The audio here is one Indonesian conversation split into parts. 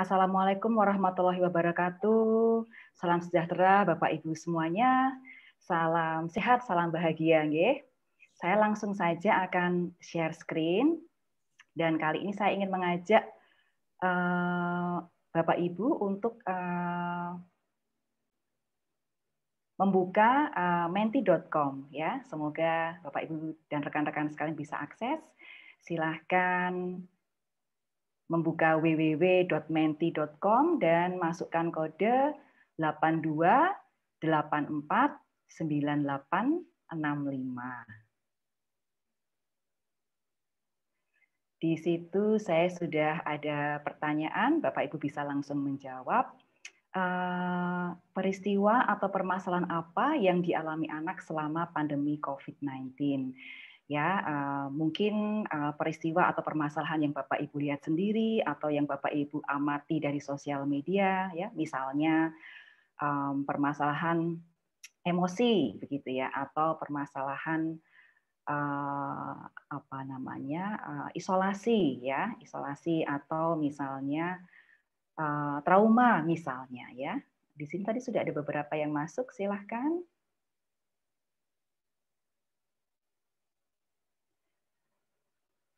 Assalamualaikum warahmatullahi wabarakatuh. Salam sejahtera Bapak Ibu semuanya. Salam sehat, salam bahagia, nggih. Saya langsung saja akan share screen dan kali ini saya ingin mengajak Bapak Ibu untuk membuka menti.com ya. Semoga Bapak Ibu dan rekan-rekan sekalian bisa akses. Silahkan membuka www.menti.com dan masukkan kode 82849865. Di situ saya sudah ada pertanyaan, Bapak Ibu bisa langsung menjawab. Peristiwa atau permasalahan apa yang dialami anak selama pandemi COVID-19? Ya, mungkin peristiwa atau permasalahan yang Bapak Ibu lihat sendiri atau yang Bapak Ibu amati dari sosial media, ya, misalnya permasalahan emosi, begitu ya, atau permasalahan isolasi, ya, isolasi atau misalnya trauma, misalnya, ya. Di sini tadi sudah ada beberapa yang masuk, silahkan.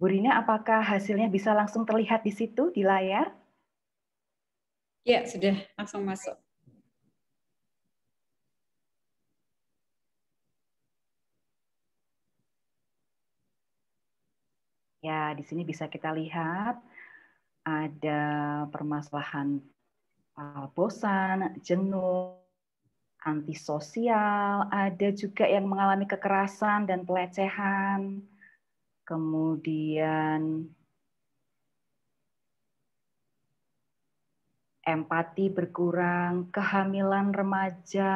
Bu Rina, apakah hasilnya bisa langsung terlihat di situ, di layar? Ya, sudah langsung masuk. Ya, di sini bisa kita lihat ada permasalahan bosan, jenuh, antisosial, ada juga yang mengalami kekerasan dan pelecehan, kemudian empati berkurang, kehamilan remaja,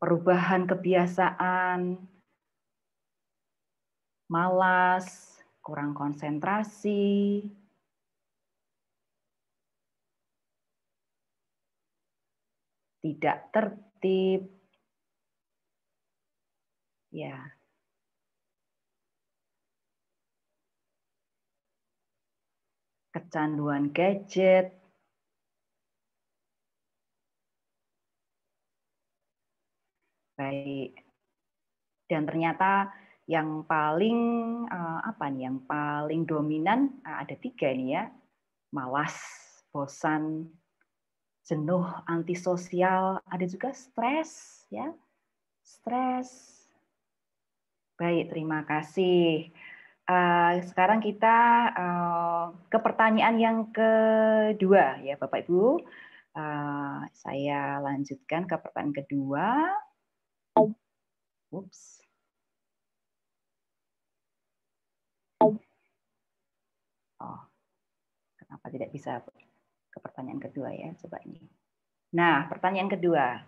perubahan kebiasaan, malas, kurang konsentrasi, tidak tertib, ya, kecanduan gadget, baik. Dan ternyata yang paling yang paling dominan ada 3 nih ya, malas, bosan, jenuh, antisosial, ada juga stres, ya, stres. Baik, terima kasih. Sekarang kita ke pertanyaan yang kedua ya Bapak Ibu. Saya lanjutkan ke pertanyaan kedua. Ups. Oh, kenapa tidak bisa ke pertanyaan kedua ya? Coba ini. Nah, pertanyaan kedua.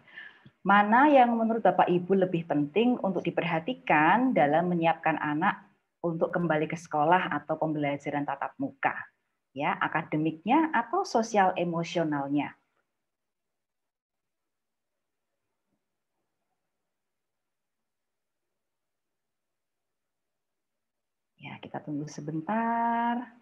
Mana yang menurut Bapak Ibu lebih penting untuk diperhatikan dalam menyiapkan anak untuk kembali ke sekolah atau pembelajaran tatap muka? Ya, akademiknya atau sosial emosionalnya? Ya, kita tunggu sebentar.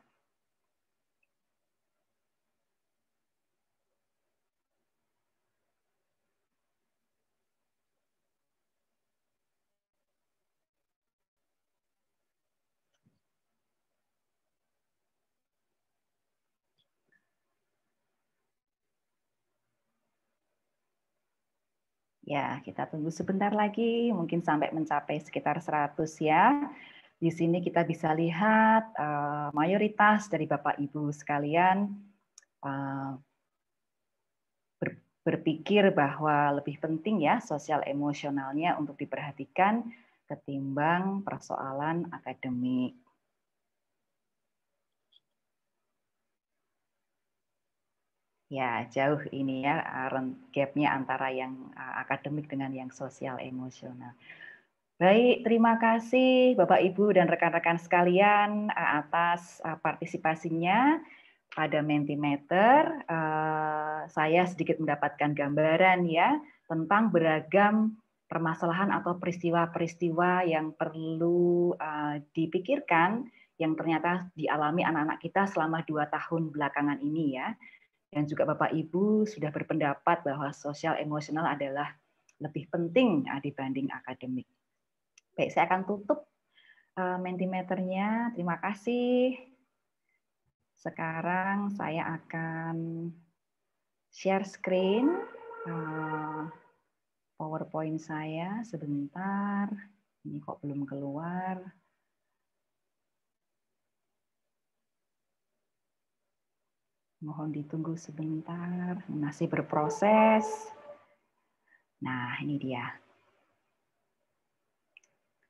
Ya, kita tunggu sebentar lagi, mungkin sampai mencapai sekitar 100 ya. Di sini kita bisa lihat mayoritas dari Bapak Ibu sekalian berpikir bahwa lebih penting ya sosial emosionalnya untuk diperhatikan ketimbang persoalan akademik. Ya, jauh ini ya gap-nya antara yang akademik dengan yang sosial emosional. Baik, terima kasih Bapak Ibu dan rekan-rekan sekalian atas partisipasinya pada Mentimeter. Saya sedikit mendapatkan gambaran ya tentang beragam permasalahan atau peristiwa-peristiwa yang perlu dipikirkan yang ternyata dialami anak-anak kita selama 2 tahun belakangan ini ya. Dan juga Bapak Ibu sudah berpendapat bahwa sosial emosional adalah lebih penting dibanding akademik. Baik, saya akan tutup Mentimeternya. Terima kasih. Sekarang saya akan share screen PowerPoint saya sebentar. Ini kok belum keluar. Mohon ditunggu sebentar, masih berproses. Nah, ini dia.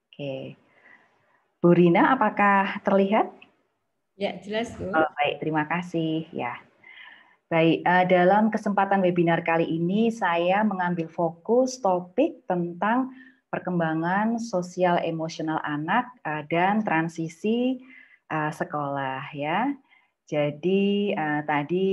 Oke. Bu Rina, apakah terlihat? Ya, jelas, Bu. Oh, baik, terima kasih. Ya. Baik, dalam kesempatan webinar kali ini saya mengambil fokus topik tentang perkembangan sosial emosional anak dan transisi sekolah ya. Jadi tadi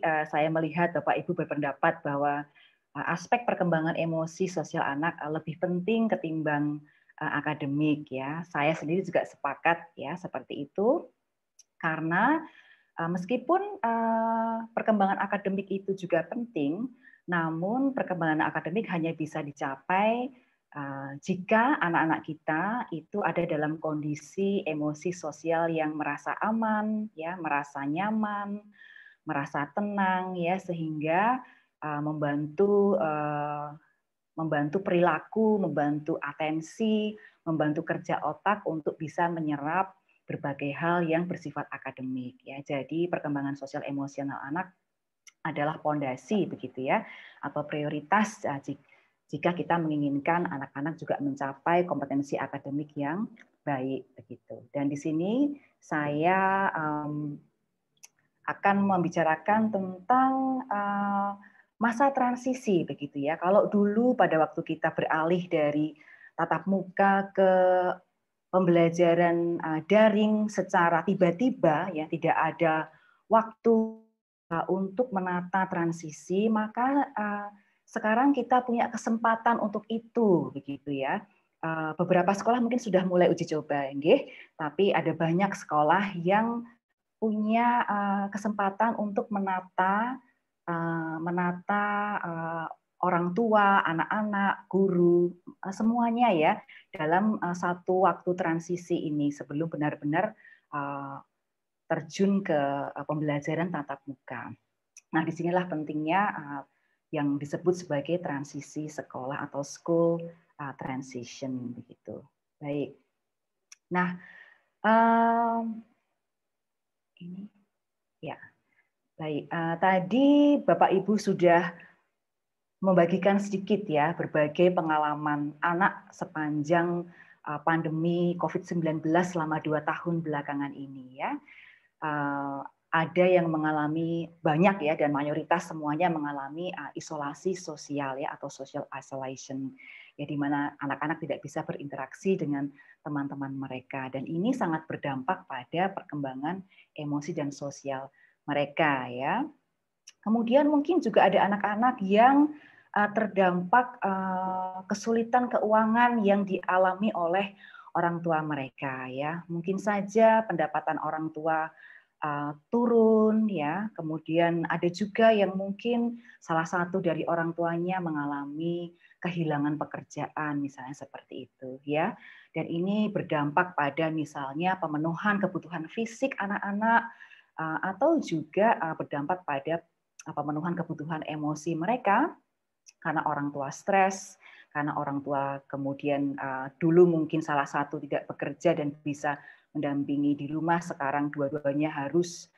saya melihat Bapak Ibu berpendapat bahwa aspek perkembangan emosi sosial anak lebih penting ketimbang akademik ya. Saya sendiri juga sepakat ya seperti itu karena meskipun perkembangan akademik itu juga penting, namun perkembangan akademik hanya bisa dicapai jika anak-anak kita itu ada dalam kondisi emosi sosial yang merasa aman, ya, merasa nyaman, merasa tenang, ya, sehingga membantu perilaku, membantu atensi, membantu kerja otak untuk bisa menyerap berbagai hal yang bersifat akademik. Ya, jadi perkembangan sosial emosional anak adalah pondasi begitu ya, atau prioritas jika kita menginginkan anak-anak juga mencapai kompetensi akademik yang baik begitu. Dan di sini saya akan membicarakan tentang masa transisi begitu ya. Kalau dulu pada waktu kita beralih dari tatap muka ke pembelajaran daring secara tiba-tiba ya, tidak ada waktu untuk menata transisi, maka sekarang kita punya kesempatan untuk itu begitu ya. Beberapa sekolah mungkin sudah mulai uji coba, nggih, tapi ada banyak sekolah yang punya kesempatan untuk menata orang tua, anak-anak, guru, semuanya ya dalam satu waktu transisi ini sebelum benar-benar terjun ke pembelajaran tatap muka. Nah, disinilah pentingnya yang disebut sebagai transisi sekolah atau school transition begitu. Baik. Nah, ini ya. Baik, tadi Bapak Ibu sudah membagikan sedikit ya berbagai pengalaman anak sepanjang pandemi COVID-19 selama 2 tahun belakangan ini ya. Ada yang mengalami banyak ya dan mayoritas semuanya mengalami isolasi sosial ya atau social isolation ya, di mana anak-anak tidak bisa berinteraksi dengan teman-teman mereka, dan ini sangat berdampak pada perkembangan emosi dan sosial mereka ya. Kemudian mungkin juga ada anak-anak yang terdampak kesulitan keuangan yang dialami oleh orang tua mereka ya. Mungkin saja pendapatan orang tua turun ya. Kemudian ada juga yang mungkin salah satu dari orang tuanya mengalami kehilangan pekerjaan misalnya seperti itu ya. Dan ini berdampak pada misalnya pemenuhan kebutuhan fisik anak-anak atau juga berdampak pada pemenuhan kebutuhan emosi mereka karena orang tua stres, karena orang tua kemudian dulu mungkin salah satu tidak bekerja dan bisa mendampingi di rumah, sekarang dua-duanya harus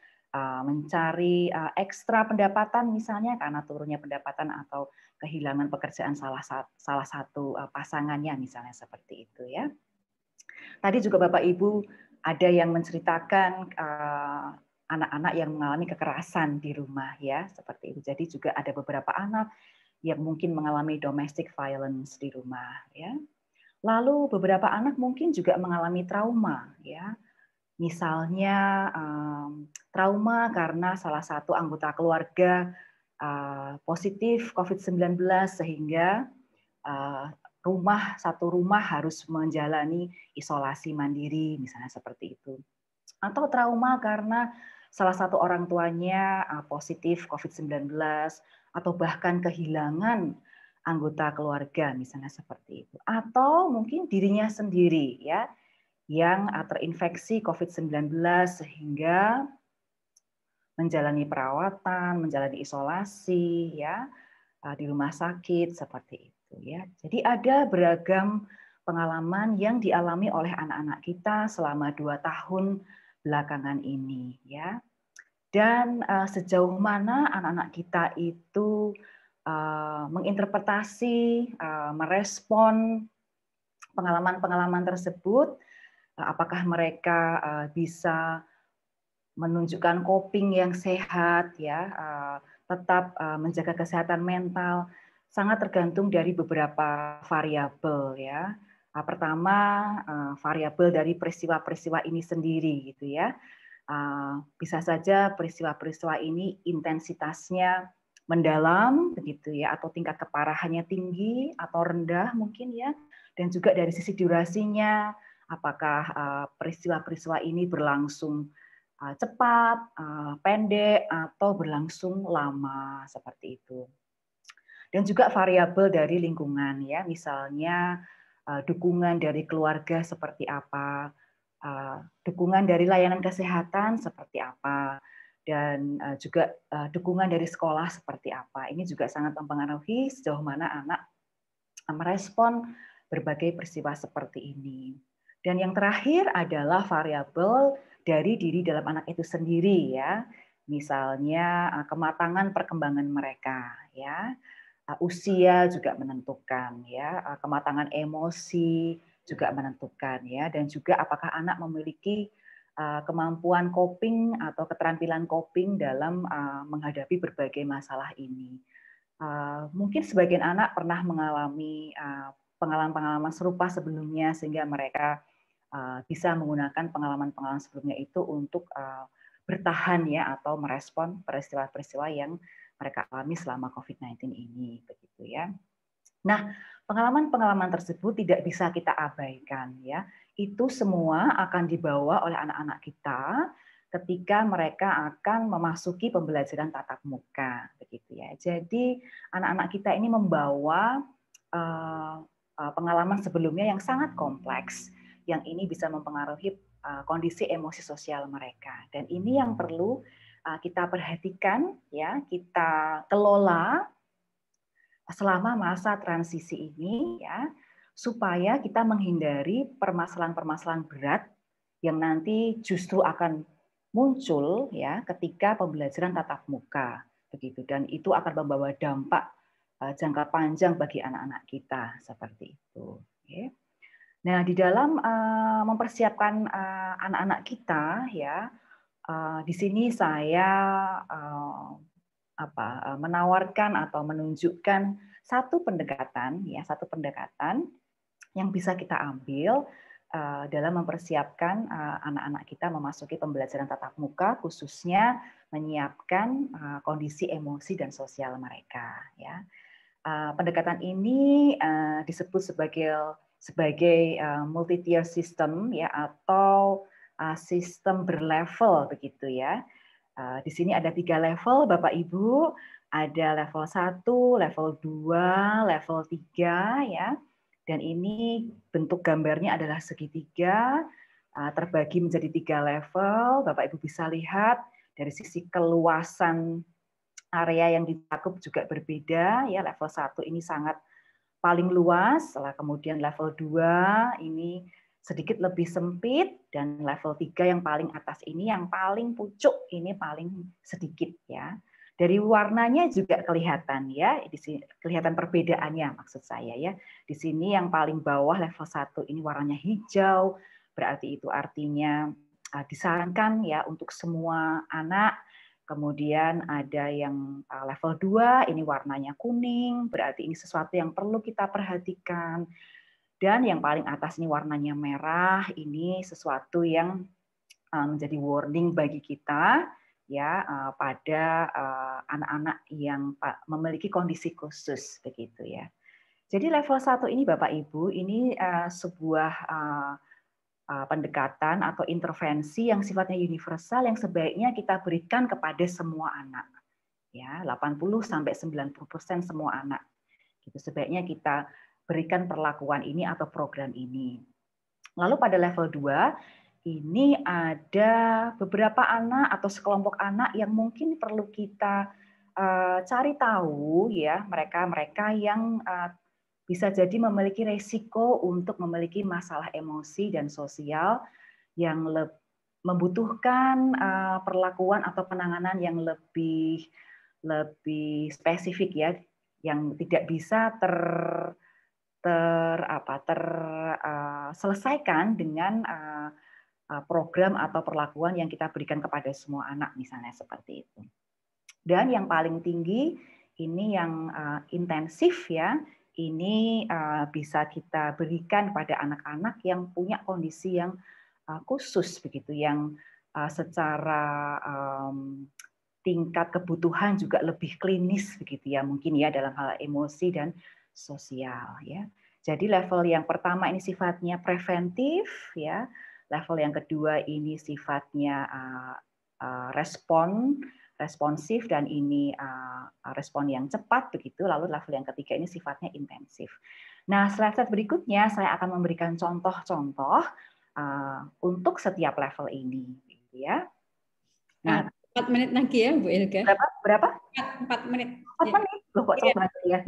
mencari ekstra pendapatan misalnya karena turunnya pendapatan atau kehilangan pekerjaan salah satu pasangannya misalnya seperti itu ya. Tadi juga Bapak Ibu ada yang menceritakan anak-anak yang mengalami kekerasan di rumah ya seperti itu. Jadi juga ada beberapa anak yang mungkin mengalami domestic violence di rumah ya. Lalu beberapa anak mungkin juga mengalami trauma ya. Misalnya trauma karena salah satu anggota keluarga positif COVID-19 sehingga satu rumah harus menjalani isolasi mandiri misalnya seperti itu. atau trauma karena salah satu orang tuanya positif COVID-19 atau bahkan kehilangan anggota keluarga misalnya seperti itu, atau mungkin dirinya sendiri ya yang terinfeksi COVID-19 sehingga menjalani perawatan, menjalani isolasi ya di rumah sakit seperti itu ya. Jadi ada beragam pengalaman yang dialami oleh anak-anak kita selama 2 tahun belakangan ini ya. Dan sejauh mana anak-anak kita itu menginterpretasi, merespon pengalaman-pengalaman tersebut, apakah mereka bisa menunjukkan coping yang sehat ya, tetap menjaga kesehatan mental, sangat tergantung dari beberapa variabel ya. Pertama variabel dari peristiwa-peristiwa ini sendiri gitu ya. Bisa saja peristiwa-peristiwa ini intensitasnya mendalam begitu ya, atau tingkat keparahannya tinggi atau rendah mungkin ya, dan juga dari sisi durasinya, apakah peristiwa-peristiwa ini berlangsung cepat, pendek, atau berlangsung lama seperti itu. Dan juga variabel dari lingkungan ya, misalnya dukungan dari keluarga seperti apa, dukungan dari layanan kesehatan seperti apa, dan juga dukungan dari sekolah seperti apa. Ini juga sangat mempengaruhi sejauh mana anak merespon berbagai peristiwa seperti ini. Dan yang terakhir adalah variabel dari diri dalam anak itu sendiri ya. Misalnya kematangan perkembangan mereka ya. Usia juga menentukan ya, kematangan emosi juga menentukan ya, dan juga apakah anak memiliki kemampuan coping atau keterampilan coping dalam menghadapi berbagai masalah ini. Mungkin sebagian anak pernah mengalami pengalaman-pengalaman serupa sebelumnya sehingga mereka bisa menggunakan pengalaman-pengalaman sebelumnya itu untuk bertahan ya atau merespon peristiwa-peristiwa yang mereka alami selama COVID-19 ini begitu ya. Nah, pengalaman-pengalaman tersebut tidak bisa kita abaikan ya. Itu semua akan dibawa oleh anak-anak kita ketika mereka akan memasuki pembelajaran tatap muka begitu ya. Jadi anak-anak kita ini membawa pengalaman sebelumnya yang sangat kompleks yang ini bisa mempengaruhi kondisi emosi sosial mereka, dan ini yang perlu kita perhatikan ya, kita kelola selama masa transisi ini ya, supaya kita menghindari permasalahan-permasalahan berat yang nanti justru akan muncul ya ketika pembelajaran tatap muka begitu, dan itu akan membawa dampak jangka panjang bagi anak-anak kita seperti itu. Okay. Nah, di dalam mempersiapkan anak-anak kita ya, di sini saya menawarkan atau menunjukkan satu pendekatan ya, satu pendekatan yang bisa kita ambil dalam mempersiapkan anak-anak kita memasuki pembelajaran tatap muka, khususnya menyiapkan kondisi emosi dan sosial mereka ya. Pendekatan ini disebut sebagai multi-tier system ya, atau sistem berlevel begitu ya. Di sini ada 3 level Bapak Ibu, ada level 1, level 2, level 3 ya. Dan ini bentuk gambarnya adalah segitiga, terbagi menjadi 3 level. Bapak Ibu bisa lihat dari sisi keluasan area yang dicakup juga berbeda ya. Level 1 ini sangat paling luas, kemudian level 2 ini sedikit lebih sempit, dan level 3 yang paling atas ini yang paling pucuk ini paling sedikit ya. Dari warnanya juga kelihatan ya, di sini kelihatan perbedaannya maksud saya ya. Di sini yang paling bawah level 1 ini warnanya hijau, berarti itu artinya disarankan ya untuk semua anak. Kemudian ada yang level 2, ini warnanya kuning, berarti ini sesuatu yang perlu kita perhatikan. Dan yang paling atas ini warnanya merah, ini sesuatu yang menjadi warning bagi kita ya pada anak-anak yang memiliki kondisi khusus begitu ya. Jadi level 1 ini Bapak Ibu, ini sebuah pendekatan atau intervensi yang sifatnya universal yang sebaiknya kita berikan kepada semua anak. Ya, 80-90% semua anak. Gitu sebaiknya kita berikan perlakuan ini atau program ini. Lalu pada level 2 ini ada beberapa anak atau sekelompok anak yang mungkin perlu kita cari tahu ya, mereka yang bisa jadi memiliki resiko untuk memiliki masalah emosi dan sosial yang membutuhkan perlakuan atau penanganan yang lebih spesifik ya, yang tidak bisa terselesaikan dengan program atau perlakuan yang kita berikan kepada semua anak misalnya seperti itu. Dan yang paling tinggi ini yang intensif ya, ini bisa kita berikan pada anak-anak yang punya kondisi yang khusus begitu, yang secara tingkat kebutuhan juga lebih klinis begitu ya, mungkin ya dalam hal emosi dan sosial ya. Jadi level yang pertama ini sifatnya preventif ya, level yang kedua ini sifatnya responsif dan ini respon yang cepat begitu. Lalu level yang ketiga ini sifatnya intensif. Nah, slide berikutnya saya akan memberikan contoh-contoh untuk setiap level ini, gitu ya. Nah, 4 menit lagi ya, Bu Ilga. Berapa? 4 menit. 4 menit. Loh, kok coba ya?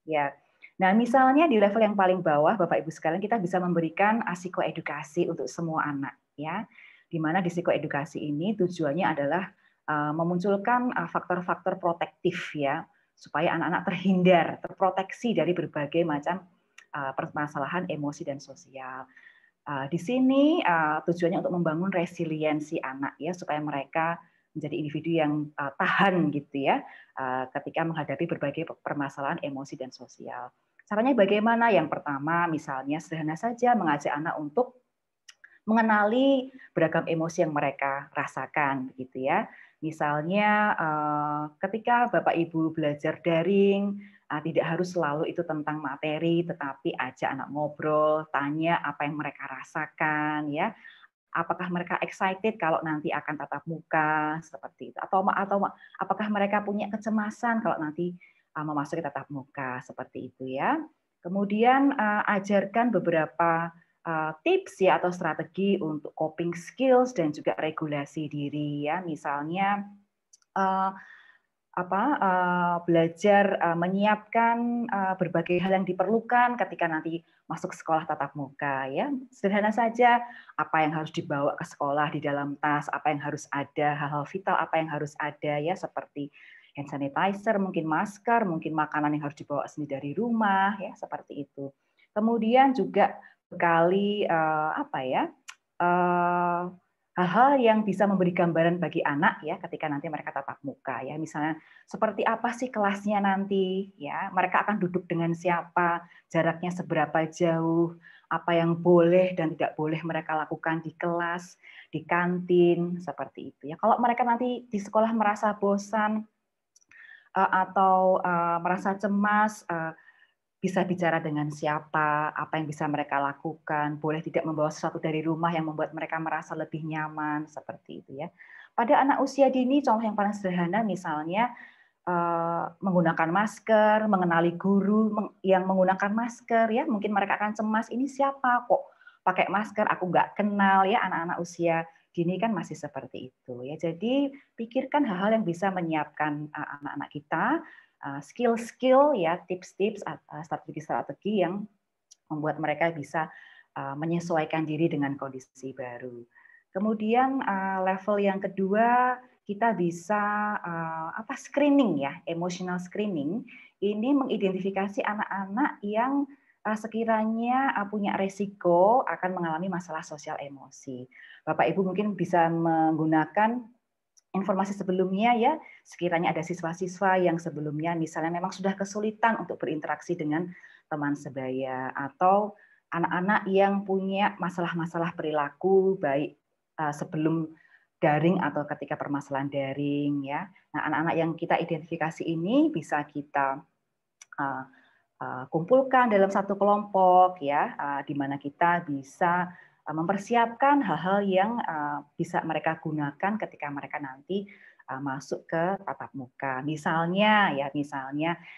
Ya. Nah, misalnya di level yang paling bawah, Bapak Ibu sekalian, kita bisa memberikan psikoedukasi untuk semua anak, ya. Di mana di psikoedukasi ini tujuannya adalah memunculkan faktor-faktor protektif ya, supaya anak-anak terhindar, terproteksi dari berbagai macam permasalahan emosi dan sosial. Di sini tujuannya untuk membangun resiliensi anak ya, supaya mereka menjadi individu yang tahan gitu ya ketika menghadapi berbagai permasalahan emosi dan sosial. Caranya bagaimana? Yang pertama misalnya sederhana saja, mengajak anak untuk mengenali beragam emosi yang mereka rasakan begitu ya. Misalnya ketika Bapak Ibu belajar daring, tidak harus selalu itu tentang materi, tetapi ajak anak ngobrol, tanya apa yang mereka rasakan ya. Apakah mereka excited kalau nanti akan tatap muka seperti itu, atau apakah mereka punya kecemasan kalau nanti memasuki tatap muka seperti itu ya. Kemudian ajarkan beberapa tips ya atau strategi untuk coping skills dan juga regulasi diri ya. Misalnya belajar menyiapkan berbagai hal yang diperlukan ketika nanti masuk sekolah tatap muka ya. Sederhana saja, apa yang harus dibawa ke sekolah di dalam tas, apa yang harus ada, hal-hal vital apa yang harus ada ya, seperti hand sanitizer, mungkin masker, mungkin makanan yang harus dibawa sendiri dari rumah ya, seperti itu. Kemudian juga bekali hal-hal yang bisa memberi gambaran bagi anak ya ketika nanti mereka tatap muka ya, misalnya seperti apa sih kelasnya nanti ya, mereka akan duduk dengan siapa, jaraknya seberapa jauh, apa yang boleh dan tidak boleh mereka lakukan di kelas, di kantin seperti itu ya. Kalau mereka nanti di sekolah merasa bosan atau merasa cemas, bisa bicara dengan siapa, apa yang bisa mereka lakukan, boleh tidak membawa sesuatu dari rumah yang membuat mereka merasa lebih nyaman, seperti itu ya. Pada anak usia dini, contoh yang paling sederhana misalnya menggunakan masker, mengenali guru yang menggunakan masker ya, mungkin mereka akan cemas, ini siapa kok pakai masker, aku nggak kenal ya. Anak-anak usia dini kan masih seperti itu ya. Jadi pikirkan hal-hal yang bisa menyiapkan anak-anak kita, skill-skill ya, tips-tips, strategi-strategi yang membuat mereka bisa menyesuaikan diri dengan kondisi baru. Kemudian level yang kedua, kita bisa screening ya, emotional screening. Ini mengidentifikasi anak-anak yang sekiranya punya resiko akan mengalami masalah sosial emosi. Bapak Ibu mungkin bisa menggunakan informasi sebelumnya ya, sekiranya ada siswa-siswa yang sebelumnya misalnya memang sudah kesulitan untuk berinteraksi dengan teman sebaya, atau anak-anak yang punya masalah-masalah perilaku baik sebelum daring atau ketika permasalahan daring ya. Nah, anak-anak yang kita identifikasi ini bisa kita kumpulkan dalam satu kelompok ya, di mana kita bisa mempersiapkan hal-hal yang bisa mereka gunakan ketika mereka nanti masuk ke tatap muka. Misalnya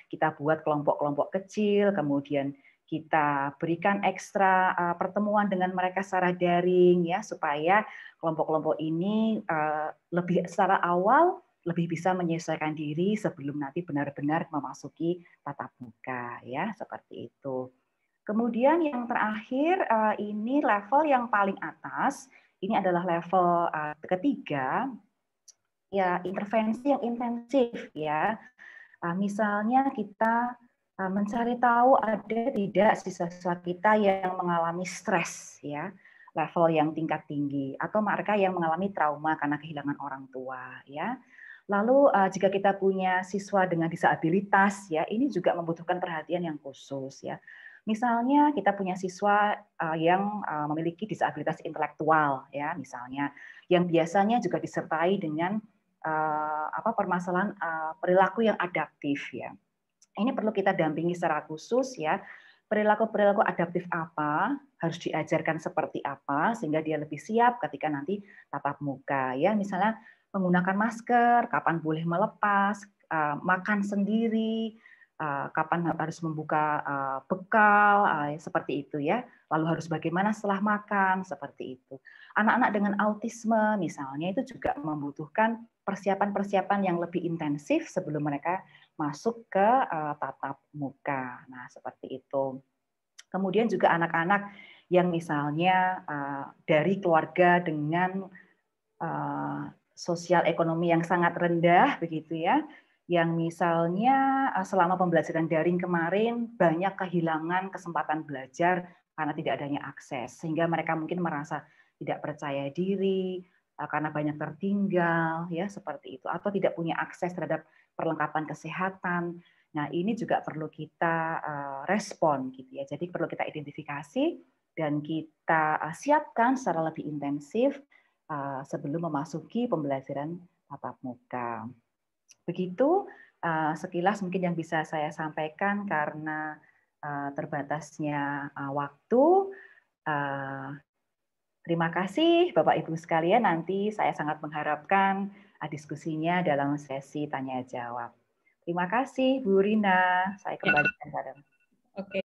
kita buat kelompok-kelompok kecil, kemudian kita berikan ekstra pertemuan dengan mereka secara daring ya, supaya kelompok-kelompok ini lebih secara awal lebih bisa menyesuaikan diri sebelum nanti benar-benar memasuki tatap muka ya, seperti itu. Kemudian yang terakhir ini level yang paling atas, ini adalah level ketiga, ya intervensi yang intensif ya. Misalnya kita mencari tahu ada tidak siswa-siswa kita yang mengalami stres ya, level yang tingkat tinggi, atau mereka yang mengalami trauma karena kehilangan orang tua ya. Lalu jika kita punya siswa dengan disabilitas ya, ini juga membutuhkan perhatian yang khusus ya. Misalnya kita punya siswa yang memiliki disabilitas intelektual ya, misalnya yang biasanya juga disertai dengan permasalahan perilaku yang adaptif ya. Ini perlu kita dampingi secara khusus ya. Perilaku-perilaku adaptif apa, harus diajarkan seperti apa sehingga dia lebih siap ketika nanti tatap muka ya. Misalnya menggunakan masker, kapan boleh melepas, makan sendiri, kapan harus membuka bekal, seperti itu ya. Lalu harus bagaimana setelah makan, seperti itu. Anak-anak dengan autisme misalnya itu juga membutuhkan persiapan-persiapan yang lebih intensif sebelum mereka masuk ke tatap muka. Nah, seperti itu. Kemudian juga anak-anak yang misalnya dari keluarga dengan sosial ekonomi yang sangat rendah begitu ya, yang misalnya selama pembelajaran daring kemarin banyak kehilangan kesempatan belajar karena tidak adanya akses, sehingga mereka mungkin merasa tidak percaya diri karena banyak tertinggal ya, seperti itu, atau tidak punya akses terhadap perlengkapan kesehatan. Nah, ini juga perlu kita respon gitu ya. Jadi perlu kita identifikasi dan kita siapkan secara lebih intensif sebelum memasuki pembelajaran tatap muka. Begitu sekilas mungkin yang bisa saya sampaikan karena terbatasnya waktu. Terima kasih Bapak Ibu sekalian, nanti saya sangat mengharapkan diskusinya dalam sesi tanya jawab. Terima kasih Bu Rina, saya kembalikan pada. Oke.